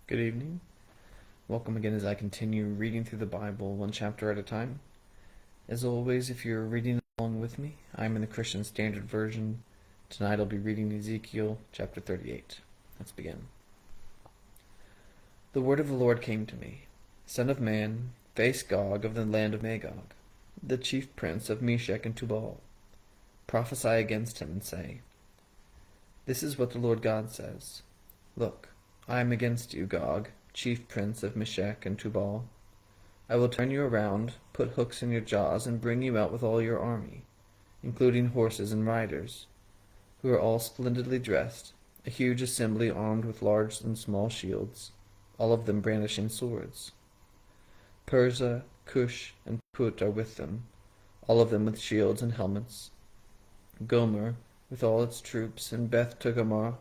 Good evening. Welcome again as I continue reading through the Bible one chapter at a time. As always, if you're reading along with me, I'm in the Christian Standard Version. Tonight I'll be reading Ezekiel chapter 38. Let's begin. The word of the Lord came to me. Son of man, face Gog of the land of Magog, the chief prince of Meshech and Tubal. Prophesy against him and say, This is what the Lord God says. Look, I am against you, Gog, chief prince of Meshech and Tubal. I will turn you around, put hooks in your jaws, and bring you out with all your army, including horses and riders, who are all splendidly dressed, a huge assembly armed with large and small shields, all of them brandishing swords. Persia, Cush, and Put are with them, all of them with shields and helmets. Gomer, with all its troops, and Beth Togarmah,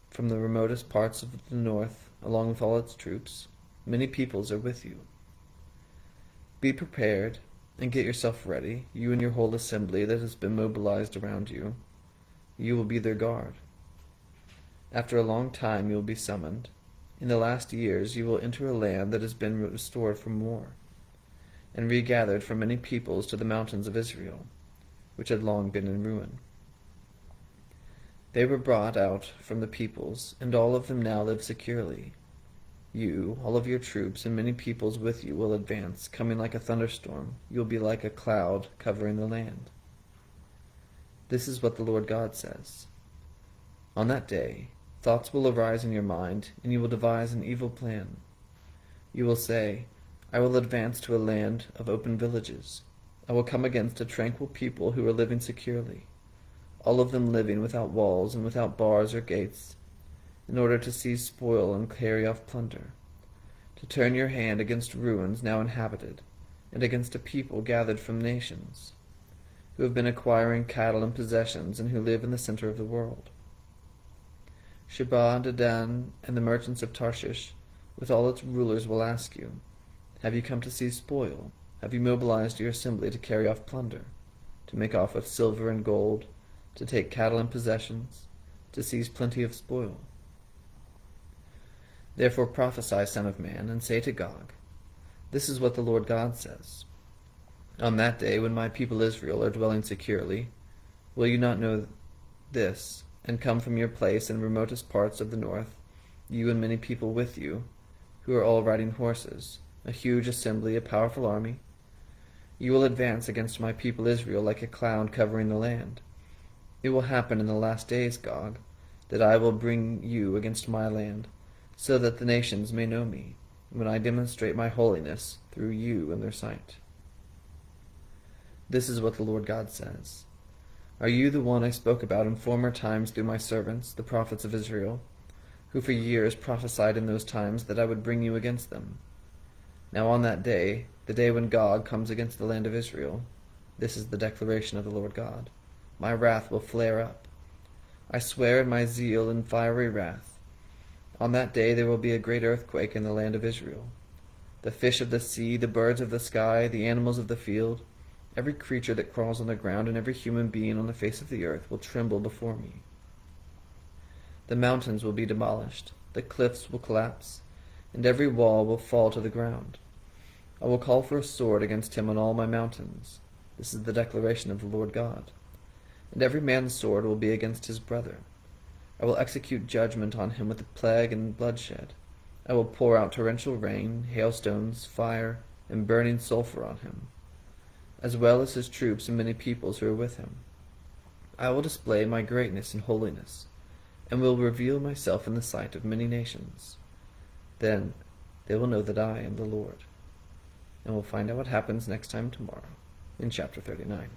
from the remotest parts of the north, along with all its troops, many peoples are with you. Be prepared, and get yourself ready, you and your whole assembly that has been mobilized around you. You will be their guard. After a long time you will be summoned. In the last years you will enter a land that has been restored from war, and regathered from many peoples to the mountains of Israel, which had long been in ruin. They were brought out from the peoples, and all of them now live securely. You, all of your troops, and many peoples with you will advance, coming like a thunderstorm. You will be like a cloud covering the land. This is what the Lord God says. On that day, thoughts will arise in your mind, and you will devise an evil plan. You will say, I will advance to a land of open villages. I will come against a tranquil people who are living securely, all of them living without walls and without bars or gates, in order to seize spoil and carry off plunder, to turn your hand against ruins now inhabited, and against a people gathered from nations, who have been acquiring cattle and possessions, and who live in the center of the world. Sheba, Dedan, and the merchants of Tarshish, with all its rulers, will ask you, Have you come to seize spoil? Have you mobilized your assembly to carry off plunder, to make off with silver and gold, to take cattle and possessions, to seize plenty of spoil? Therefore prophesy, Son of man, and say to Gog, This is what the Lord God says. On that day, when my people Israel are dwelling securely, will you not know this, and come from your place in remotest parts of the north, you and many people with you, who are all riding horses, a huge assembly, a powerful army? You will advance against my people Israel like a cloud covering the land. It will happen in the last days, Gog, that I will bring you against my land, so that the nations may know me, when I demonstrate my holiness through you in their sight. This is what the Lord God says. Are you the one I spoke about in former times through my servants, the prophets of Israel, who for years prophesied in those times that I would bring you against them? Now on that day, the day when Gog comes against the land of Israel, this is the declaration of the Lord God. My wrath will flare up. I swear in my zeal and fiery wrath. On that day there will be a great earthquake in the land of Israel. The fish of the sea, the birds of the sky, the animals of the field, every creature that crawls on the ground, and every human being on the face of the earth will tremble before me. The mountains will be demolished, the cliffs will collapse, and every wall will fall to the ground. I will call for a sword against him on all my mountains. This is the declaration of the Lord God. And every man's sword will be against his brother. I will execute judgment on him with plague and bloodshed. I will pour out torrential rain, hailstones, fire, and burning sulfur on him, as well as his troops and many peoples who are with him. I will display my greatness and holiness, and will reveal myself in the sight of many nations. Then they will know that I am the Lord. And we'll find out what happens next time tomorrow in chapter 39.